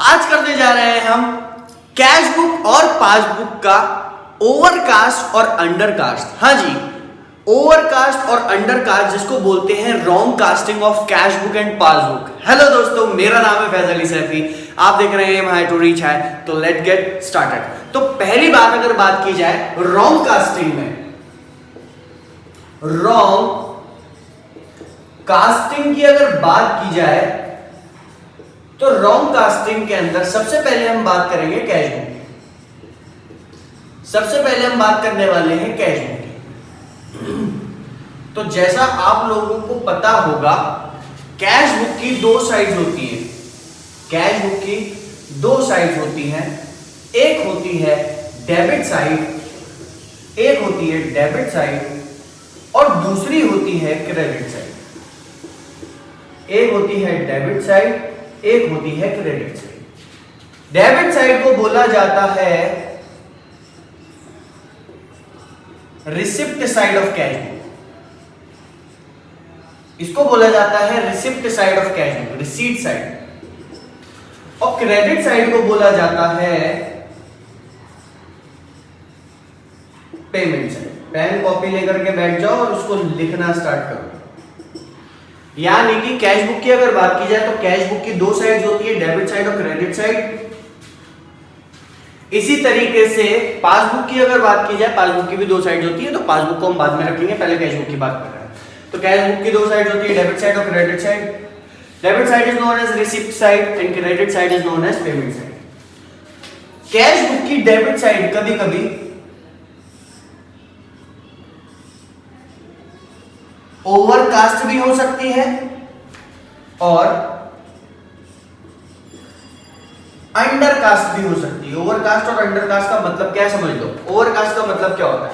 आज करने जा रहे हैं हम कैश बुक और पासबुक का ओवरकास्ट और अंडरकास्ट। हाँ जी, ओवरकास्ट और अंडरकास्ट, जिसको बोलते हैं wrong casting of cash book and passbook. Hello दोस्तों, मेरा नाम है फैज अली सैफी, आप देख रहे हैं हाई टू रीच है। तो लेट गेट स्टार्टेड। तो पहली बात अगर बात की जाए रॉन्ग कास्टिंग में, रॉन्ग कास्टिंग की अगर बात की जाए तो रॉन्ग कास्टिंग के अंदर सबसे पहले हम बात करेंगे कैश बुक की। सबसे पहले हम बात करने वाले हैं कैश बुक की। तो जैसा आप लोगों को पता होगा, कैश बुक की दो साइड्स होती हैं। कैश बुक की दो साइड्स होती हैं। एक होती है डेबिट साइड, एक होती है डेबिट साइड और दूसरी होती है क्रेडिट साइड। एक होती है डेबिट साइड, एक होती है क्रेडिट साइड। डेबिट साइड को बोला जाता है receipt side of cash book. इसको बोला जाता है receipt side of cash book, receipt side. और क्रेडिट साइड को बोला जाता है पेमेंट साइड। पेन कॉपी लेकर के बैठ जाओ और उसको लिखना स्टार्ट करो। यानी कि कैश बुक की अगर बात की जाए तो कैश बुक की दो साइड्स होती है, डेबिट साइड और क्रेडिट साइड। इसी तरीके से पासबुक की अगर बात की जाए, पासबुक की भी दो साइड्स होती है। तो पासबुक को हम बाद में रखेंगे, पहले कैश बुक की बात कर रहे हैं। तो कैश बुक की दो साइड्स होती है, डेबिट साइड और credit side. Debit side is known as receipt side and credit side is known as payment side. Cash book की डेबिट साइड कभी कभी ओवरकास्ट भी हो सकती है और अंडरकास्ट भी हो सकती है। ओवरकास्ट और अंडरकास्ट का मतलब क्या है समझ लो। ओवरकास्ट का मतलब क्या होता है,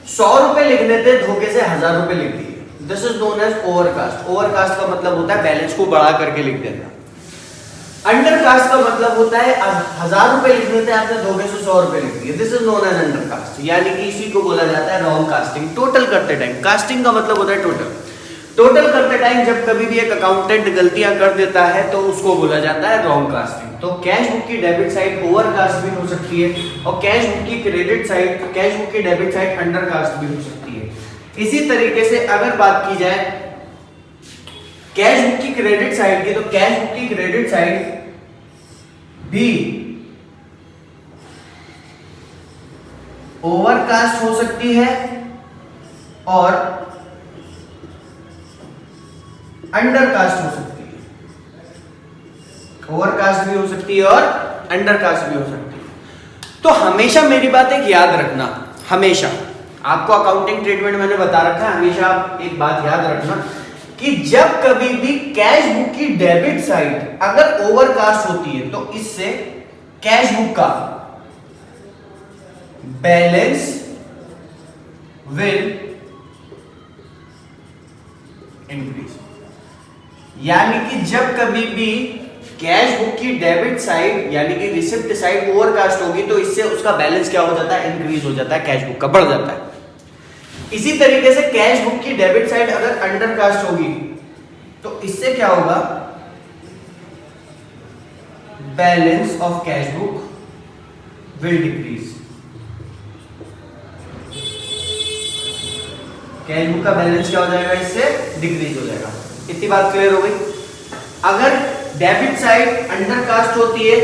100 रुपए लिखने थे, धोखे से 1000 रुपए लिख दिए। This is known as overcast. Overcast का मतलब होता है बैलेंस को बढ़ा करके लिख देना। अंडरकास्ट का मतलब होता है 1000 रुपए लिखने थे, आपने धोखे से 100 रुपए लिख दिए। This is known as undercast. यानी कि इसी को बोला जाता है रॉन्ग कास्टिंग। टोटल करते टाइम, कास्टिंग का मतलब होता है टोटल। टोटल करते टाइम जब कभी भी एक अकाउंटेंट गलतियां कर देता है तो उसको बोला जाता है रॉन्ग कास्टिंग। तो कैश बुक की डेबिट साइड ओवरकास्ट भी हो सकती है और कैश बुक की क्रेडिट साइड, कैश बुक की डेबिट साइड अंडरकास्ट भी हो सकती है। इसी तरीके से अगर बात की जाए कैश बुक की क्रेडिट साइड की, तो कैश बुक की क्रेडिट साइड भी ओवरकास्ट हो सकती है और अंडरकास्ट हो सकती है। ओवरकास्ट भी हो सकती है और अंडरकास्ट भी हो सकती है। तो हमेशा मेरी बात एक याद रखना, हमेशा आपको अकाउंटिंग ट्रीटमेंट मैंने बता रखा है, हमेशा आप एक बात याद रखना कि जब कभी भी कैश बुक की डेबिट साइड अगर ओवरकास्ट होती है तो इससे कैश बुक का बैलेंस विल इंक्रीज। यानी कि जब कभी भी कैश बुक की डेबिट साइड यानी कि रिसिप्ट साइड ओवरकास्ट होगी तो इससे उसका बैलेंस क्या हो जाता है, इंक्रीज हो जाता है, कैश बुक का बढ़ जाता है। इसी तरीके से कैश बुक की डेबिट साइड अगर अंडरकास्ट होगी तो इससे क्या होगा, balance of cash book will decrease. Cash book का बैलेंस क्या हो जाएगा, इससे डिक्रीज हो जाएगा। इतनी बात क्लियर हो गई। अगर डेबिट साइड अंडरकास्ट होती है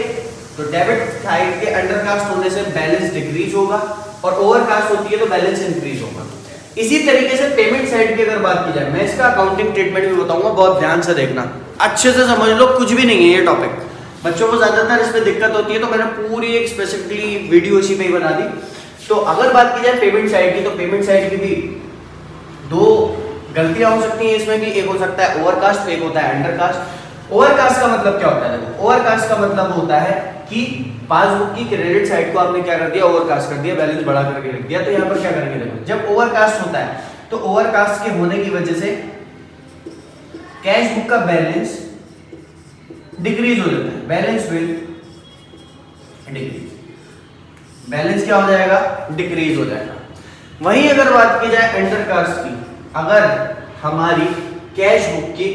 तो डेबिट साइड के अंडरकास्ट होने से बैलेंस डिक्रीज होगा और ओवरकास्ट होती है तो बैलेंस इंक्रीज होगा। इसी तरीके से पेमेंट साइड की अगर बात की जाए, मैं इसका अकाउंटिंग ट्रीटमेंट भी बताऊंगा, बहुत ध्यान से देखना, अच्छे से समझ लो, कुछ भी नहीं है ये टॉपिक। बच्चों को ज्यादातर इसमें दिक्कत होती है तो मैंने पूरी एक स्पेसिफिकली वीडियो इसी पे ही बना दी। तो अगर बात की जाए पेमेंट साइड की, तो पेमेंट साइड की भी दो गलतियां हो सकती हैं इसमें भी। एक हो सकता है ओवरकास्ट, एक होता है अंडरकास्ट। ओवरकास्ट का मतलब क्या होता है, देखो ओवरकास्ट का मतलब होता है कि पासबुक की क्रेडिट साइड को आपने क्या कर दिया, ओवरकास्ट कर दिया, बैलेंस बढ़ा करके रख दिया। तो यहाँ पर क्या करेंगे, देखो जब ओवरकास्ट होता है तो ओवरकास्ट के होने की वजह से कैश बुक का बैलेंस डिक्रीज हो जाता है, बैलेंस विल डिक्रीज। बैलेंस क्या हो जाएगा, डिक्रीज हो जाएगा। वहीं अगर बात की जाए अंडरकास्ट की, अगर हमारी कैश बुक की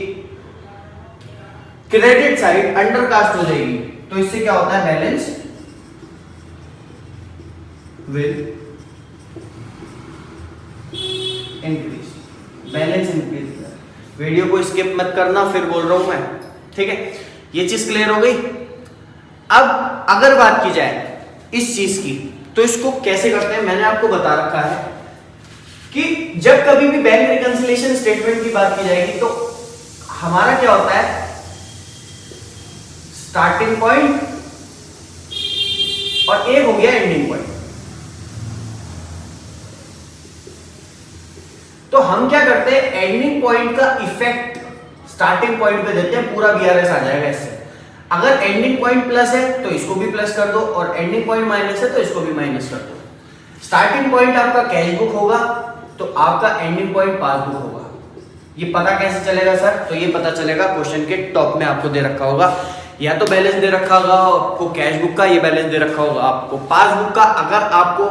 क्रेडिट साइड अंडरकास्ट हो जाएगी तो इससे क्या होता है, balance will increase, balance increase. Video को स्किप मत करना, फिर बोल रहा हूं मैं, ठीक है। ये चीज क्लियर हो गई। अब अगर बात की जाए इस चीज की, तो इसको कैसे करते हैं मैंने आपको बता रखा है कि जब कभी भी बैंक रिकंसिलिएशन स्टेटमेंट की बात की जाएगी तो हमारा क्या होता है, स्टार्टिंग पॉइंट और एक हो गया एंडिंग पॉइंट। तो हम क्या करते हैं, एंडिंग पॉइंट का इफेक्ट स्टार्टिंग पॉइंट पे देते हैं, पूरा बीआरएस आ जाएगा इससे। अगर एंडिंग पॉइंट प्लस है तो इसको भी प्लस कर दो, और एंडिंग पॉइंट माइनस है तो इसको भी माइनस कर दो। स्टार्टिंग पॉइंट आपका कैश बुक होगा तो आपका एंडिंग पॉइंट पासबुक होगा। ये पता कैसे चलेगा सर, तो ये पता चलेगा क्वेश्चन के टॉप में आपको दे रखा होगा, या तो बैलेंस दे रखा होगा आपको कैश बुक का, ये बैलेंस दे रखा होगा आपको पासबुक का। अगर आपको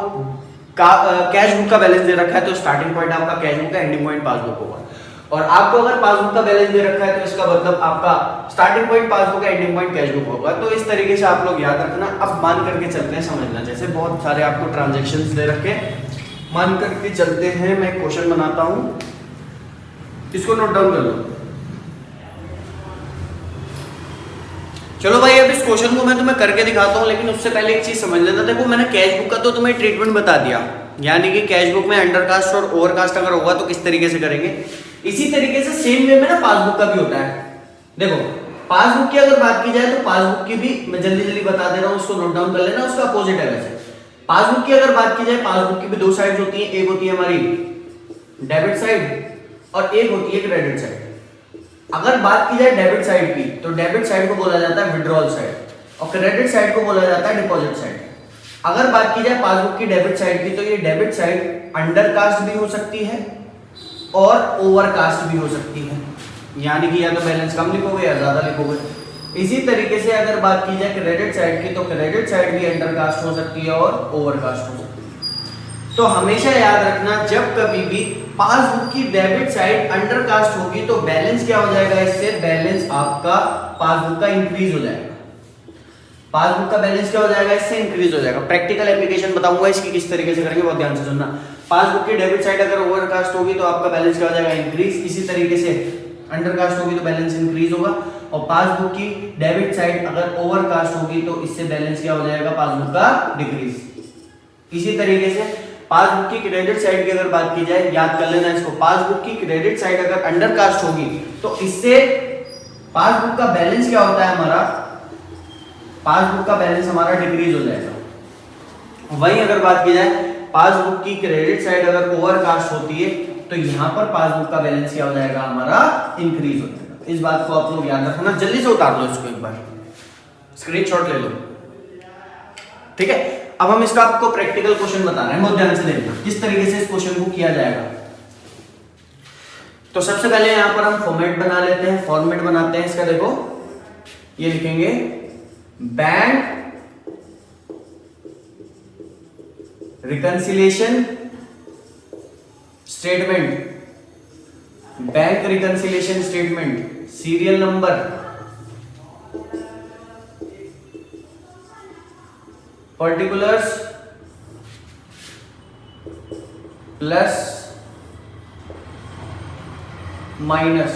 कैश बुक का बैलेंस दे रखा है तो स्टार्टिंग पॉइंट आपका कैश बुक का, एंडिंग पॉइंट पासबुक होगा। और आपको अगर पासबुक का बैलेंस दे रखा है तो इसका मतलब आपका स्टार्टिंग पॉइंट पासबुक का, एंडिंग पॉइंट कैश बुक होगा। तो इस तरीके से आप लोग याद रखना। अब मान करके चलते हैं, समझना। जैसे बहुत सारे आपको ट्रांजैक्शंस दे रखे, मान करके चलते हैं। मैं क्वेश्चन बनाता हूं, इसको नोट डाउन कर लो। चलो भाई, अब इस क्वेश्चन को मैं तुम्हें करके दिखाता हूं, लेकिन उससे पहले एक चीज समझ लेना। देखो, मैंने कैश बुक का तो तुम्हें ट्रीटमेंट बता दिया, यानी कि कैश बुक में अंडरकास्ट और ओवरकास्ट अगर होगा तो किस तरीके से करेंगे। इसी तरीके से सेम वे में ना पासबुक का भी होता है। देखो, पासबुक की अगर बात की जाए तो पासबुक की भी मैं जल्दी जल्दी बता दे रहा हूं, उसको नोट डाउन कर लेना। उसका अपोजिट है वैसे। पासबुक की अगर बात की जाए, पासबुक की भी दो साइड्स होती है। एक होती है हमारी डेबिट साइड और एक होती है क्रेडिट साइड। अगर बात की जाए डेबिट साइड की, तो डेबिट साइड को बोला जाता है विड्रॉल साइड और क्रेडिट साइड को बोला जाता है डिपॉजिट साइड। अगर बात की जाए पासबुक की डेबिट साइड की, तो ये डेबिट साइड अंडरकास्ट भी हो सकती है और ओवरकास्ट भी हो सकती है, यानी कि या तो बैलेंस कम लिखोगे या ज्यादा लिखोगे। इसी तरीके से अगर बात की जाए क्रेडिट साइड की, तो क्रेडिट साइड भी अंडरकास्ट हो सकती है और ओवरकास्ट हो सकती है। तो हमेशा याद रखना, जब कभी भी पासबुक की डेबिट साइड अंडरकास्ट होगी तो बैलेंस क्या हो जाएगा, इससे बैलेंस आपका पासबुक का इंक्रीज हो जाएगा। पासबुक का बैलेंस क्या हो जाएगा, इससे इंक्रीज हो जाएगा। प्रैक्टिकल एप्लीकेशन बताऊंगा इसकी किस तरीके से करेंगे, बहुत ध्यान से सुनना। पासबुक की डेबिट साइड अगर ओवरकास्ट होगी तो आपका बैलेंस क्या हो जाएगा, इंक्रीज। इसी तरीके से अंडरकास्ट होगी तो बैलेंस इंक्रीज होगा। और पासबुक की डेबिट साइड अगर ओवरकास्ट होगी तो इससे बैलेंस क्या हो जाएगा, पासबुक का डिक्रीज। इसी तरीके से पासबुक की क्रेडिट साइड की अगर बात की जाए, याद कर लेना इसको, पासबुक की क्रेडिट साइड अगर अंडरकास्ट होगी तो इससे पासबुक का बैलेंस क्या होता है हमारा, पासबुक का बैलेंस हमारा डिक्रीज हो जाएगा। वहीं अगर बात की जाए पासबुक की क्रेडिट साइड अगर ओवरकास्ट होती है तो यहां पर पासबुक का बैलेंस क्या हो जाएगा, हमारा इंक्रीज हो जाएगा। इस बात को आप लोग याद रखना। जल्दी से उतार लो इसको, एक बार स्क्रीनशॉट ले लो, ठीक है। अब हम इसका आपको प्रैक्टिकल क्वेश्चन बता रहे हैं, बहुत ध्यान से देखना किस तरीके से इस क्वेश्चन को किया जाएगा। तो सबसे पहले यहां पर हम फॉर्मेट बना लेते हैं, फॉर्मेट बनाते हैं इसका। देखो, ये लिखेंगे bank reconciliation statement, bank reconciliation statement, serial number, particulars plus minus,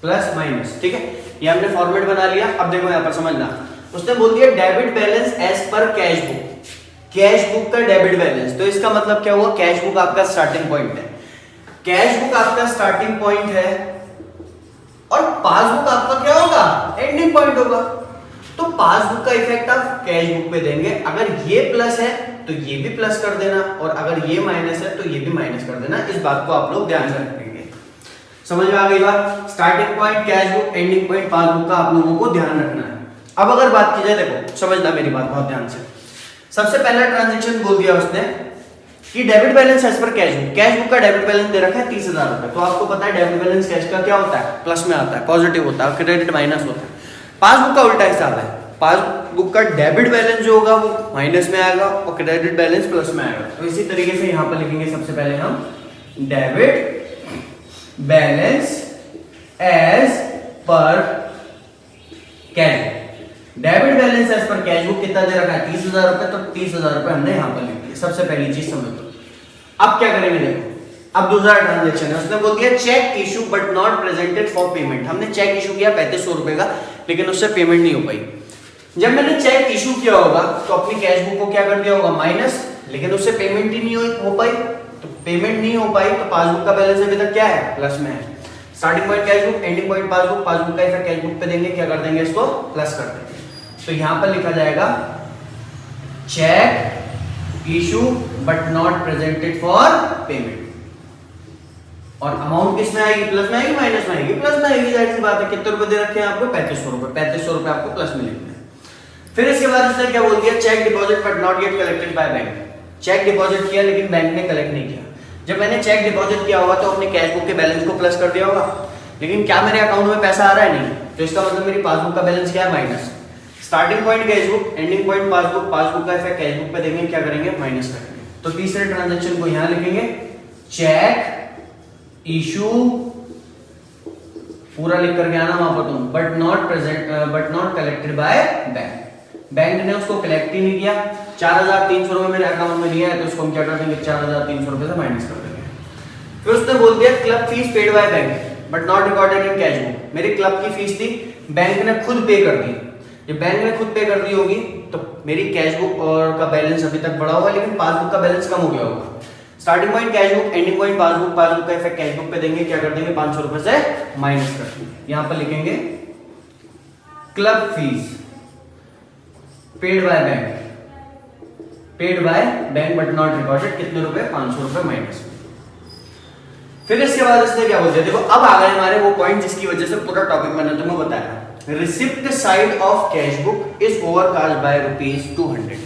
plus minus, ठीक है। ये हमने फॉर्मेट बना लिया। अब देखो यहां पर समझना, उसने बोल दिया debit balance as per cash book, cash book का डेबिट बैलेंस। तो इसका मतलब क्या हुआ, कैश बुक आपका स्टार्टिंग पॉइंट है, कैश बुक आपका स्टार्टिंग पॉइंट है और पासबुक आपका क्या होगा, एंडिंग पॉइंट होगा। तो पासबुक का इफेक्ट आप कैश बुक पे देंगे। अगर ये प्लस है तो ये भी प्लस कर देना, और अगर ये माइनस है तो ये भी माइनस कर देना। इस बात को आप लोग ध्यान से रखेंगे। समझ में आ गई बात। Starting point cash book, ending point passbook का आप लोगों को ध्यान रखना है। अब अगर बात की जाए, देखो समझना मेरी बात बहुत ध्यान से। सबसे पहला ट्रांजैक्शन बोल दिया उसने कि debit balance as per cash book, cash book का डेबिट बैलेंस दे रखा है 30,000 रुपए। तो आपको पता है डेबिट बैलेंस कैश का क्या होता है, प्लस में आता है, पॉजिटिव होता है, क्रेडिट माइनस होता है। पासबुक का उल्टा हिसाब है, पासबुक का डेबिट बैलेंस जो होगा वो माइनस में आएगा और क्रेडिट बैलेंस प्लस में आएगा। तो इसी तरीके से यहां पर लिखेंगे सबसे पहले हम debit balance as per cash debit balance as per cash book कितना दे रखा है 30,000 रुपए, तो 30,000 रुपए हमने यहाँ पर लिख दिया। सबसे पहली चीज समझ लो। अब क्या करेंगे देखो, अब दूसरा ट्रांजेक्शन है, उसने बोल दिया cheque issue but not presented for payment. हमने चेक इशू किया 3500 रुपए का, लेकिन उससे पेमेंट नहीं हो पाई। जब मैंने चेक इशू किया होगा तो अपनी कैश बुक को क्या कर दिया होगा माइनस, लेकिन उससे पेमेंट ही नहीं हो पाई, तो पेमेंट नहीं हो पाई तो पासबुक का बैलेंस अभी तक क्या है प्लस में है। Starting point cash book, ending point passbook, passbook का इफेक्ट कैश बुक पे देंगे, क्या कर देंगे इसको प्लस कर देंगे। तो यहां पर लिखा जाएगा cheque issue but not presented for payment. और अमाउंट किस में आएगी, प्लस में आएगी माइनस में आएगी, प्लस में आएगी, जाहिर सी बात है। कितने रुपए दे रखे हैं आपको 3500 रुपए, 3500 रुपए आपको प्लस में लिखना है। फिर इसके बाद इसने क्या बोल दिया cheque deposit but not yet collected by bank. Cheque deposit किया लेकिन बैंक ने कलेक्ट नहीं किया। जब मैंने चेक डिपॉजिट किया होगा तो अपने कैश बुक के बैलेंस को प्लस कर दिया होगा, लेकिन क्या मेरे अकाउंट में पैसा आ रहा है नहीं, तो इसका मतलब मेरी पासबुक का बैलेंस क्या है minus. Starting point cash book, ending point passbook, passbook का इफेक्ट कैश बुक पे देंगे, क्या करेंगे माइनस करेंगे। तो तीसरे ट्रांजैक्शन को यहां लिखेंगे चेक इशू पूरा लिख करके आना वहां पर तुम, but not collected by bank. Bank ने उसको कलेक्ट ही नहीं किया, 4,300 रुपए मेरे अकाउंट में लिया है, तो उसको हम क्या कर देंगे 4,300 रुपए से माइनस कर देंगे। फिर उसने बोल दिया club fees paid by bank but not recorded in cash book. मेरी क्लब की फीस थी, बैंक ने खुद पे कर दी। जब बैंक ने खुद पे कर दी होगी तो मेरी कैश बुक और का बैलेंस अभी तक बढ़ा होगा, लेकिन पासबुक का बैलेंस कम हो गया होगा। Starting point cash book, ending point passbook, passbook का इफेक्ट कैश बुक पे देंगे, क्या कर देंगे 500 रुपए से माइनस कर देंगे। यहां पर लिखेंगे club fees paid by bank but not recorded, कितने रुपए 500 रुपए माइनस। फिर इसके बाद इसने क्या बोल दिया, देखो अब आ गए हमारे वो पॉइंट जिसकी वजह से पूरा टॉपिक मैंने तुम्हें बताया। Receipt side of cash book is overcast bye ₹200।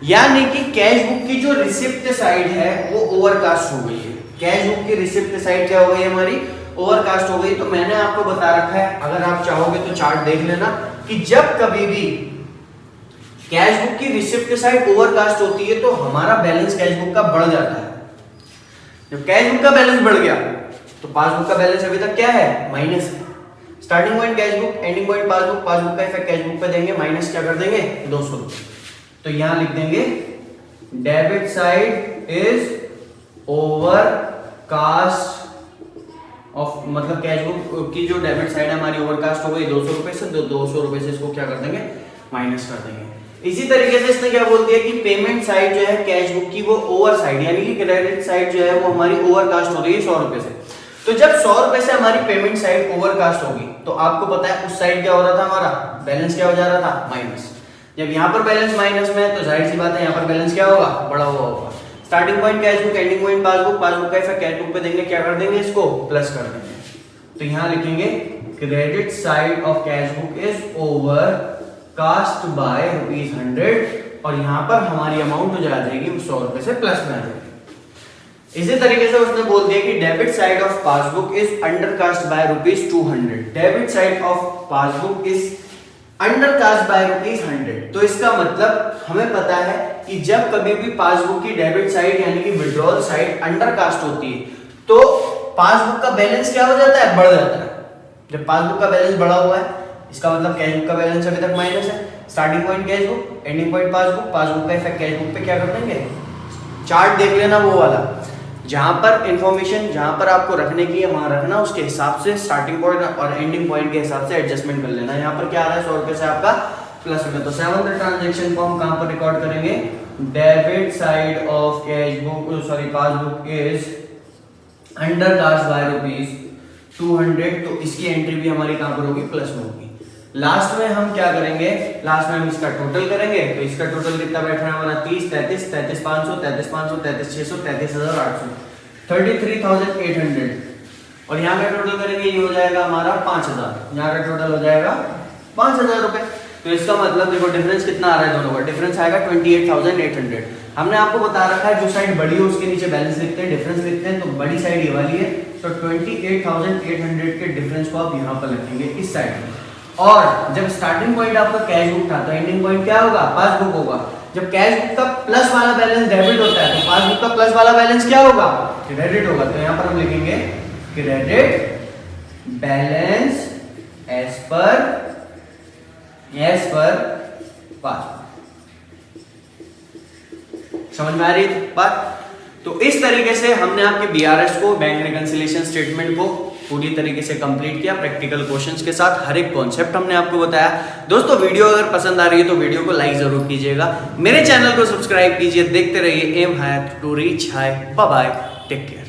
यानी कि कैश बुक की जो रिसिप्ट साइड है वो ओवरकास्ट हो गई है। कैश बुक की रिसिप्ट साइड क्या हो गई हमारी ओवरकास्ट हो गई। तो मैंने आपको बता रखा है, अगर आप चाहोगे तो चार्ट देख लेना कि जब कभी भी कैश बुक की रिसिप्ट साइड ओवरकास्ट होती है तो हमारा बैलेंस कैश बुक का बढ़ जाता है। जब कैश बुक का बैलेंस बढ़ गया तो पासबुक का बैलेंस अभी तक क्या है माइनस है। Starting point cash book, ending point passbook, passbook का इफेक्ट कैश बुक पे देंगे, माइनस क्या कर देंगे 200 रुपए। तो यहां लिख देंगे debit side is overcast of, मतलब कैश बुक की जो डेबिट साइड है हमारी ओवरकास्ट हो गई 200 रुपए से, 200 रुपए से इसको क्या कर देंगे माइनस कर देंगे। इसी तरीके से इसने क्या बोल दिया कि पेमेंट साइड जो है कैश बुक की वो ओवर साइड, यानी कि क्रेडिट साइड जो है वो हमारी ओवरकास्ट हो रही है 100 रुपए से। तो जब 100 रुपए से हमारी पेमेंट साइड ओवरकास्ट होगी तो आपको पता है उस साइड क्या हो रहा था, हमारा बैलेंस क्या हो जा रहा था माइनस। जब यहाँ पर बैलेंस माइनस में है तो जाहिर सी बात है यहाँ पर बैलेंस क्या होगा बड़ा हुआ होगा। Starting point cash book, ending point passbook, passbook का इफेक्ट कैश बुक पे देंगे, क्या कर देंगे इसको प्लस कर देंगे। तो यहाँ लिखेंगे credit side of cash book is overcast bye ₹100 और यहाँ पर हमारी अमाउंट हो जाएगी 100 रुपए से प्लस में आ जाएगी। इसी तरीके से उसने बोल दिया कि debit side of passbook is undercast bye ₹200। Debit side of passbook is undercast bye ₹100। तो इसका मतलब हमें पता है कि जब कभी भी पासबुक की डेबिट साइड यानी कि विड्रॉल साइड अंडरकास्ट होती है तो पासबुक का बैलेंस क्या हो जाता है बढ़ जाता है। जब पासबुक का बैलेंस बढ़ा हुआ है इसका मतलब कैश बुक का बैलेंस अभी तक माइनस है। Starting point cash book, ending point passbook, passbook का इफेक्ट कैश बुक पे क्या कर देंगे, चार्ट देख लेना वो वाला, जहां पर इंफॉर्मेशन जहां पर आपको रखने की है वहां रखना, उसके हिसाब से स्टार्टिंग पॉइंट और एंडिंग पॉइंट के हिसाब से एडजस्टमेंट कर लेना। यहाँ पर क्या आ रहा है 100 रुपए से आपका प्लस में। तो 7th ट्रांजेक्शन को हम कहां पर रिकॉर्ड करेंगे, debit side of cash book sorry passbook is undercast bye ₹200। तो इसकी एंट्री भी हमारी कहां पर होगी प्लस में होगी। लास्ट में हम क्या करेंगे, लास्ट में हम इसका टोटल करेंगे। तो इसका टोटल कितना बैठ रहा है हमारा 30, 33, 33,500, 33,500, 33,600, 33,800, 33,800। और यहाँ का टोटल करेंगे ये हो जाएगा हमारा 5,000। यहाँ का टोटल हो जाएगा 5,000 रुपए। तो इसका मतलब देखो डिफरेंस कितना आ रहा है दोनों का, डिफरेंस आएगा 28,800। हमने आपको बता रखा है जो साइड बड़ी हो उसके नीचे बैलेंस लिखते हैं, डिफरेंस लिखते हैं। तो बड़ी साइड ये वाली है, तो 28,800 के डिफरेंस को आप यहाँ पर लिखेंगे इस साइड में। और जब स्टार्टिंग पॉइंट आपका कैश बुक था तो एंडिंग पॉइंट क्या होगा पासबुक होगा। जब कैश बुक का प्लस वाला बैलेंस डेबिट होता है तो पासबुक का प्लस वाला बैलेंस क्या होगा क्रेडिट होगा। तो यहाँ पर हम लिखेंगे credit balance as per as per passbook. समझ में आ रही है बात? तो इस तरीके से हमने आपके बीआरएस को, बैंक रिकंसिलिएशन स्टेटमेंट को पूरी तरीके से कंप्लीट किया प्रैक्टिकल क्वेश्चंस के साथ। हर एक कॉन्सेप्ट हमने आपको बताया। दोस्तों वीडियो अगर पसंद आ रही है तो वीडियो को लाइक जरूर कीजिएगा, मेरे चैनल को सब्सक्राइब कीजिए, देखते रहिए aim high to reach high. Bye bye, take care.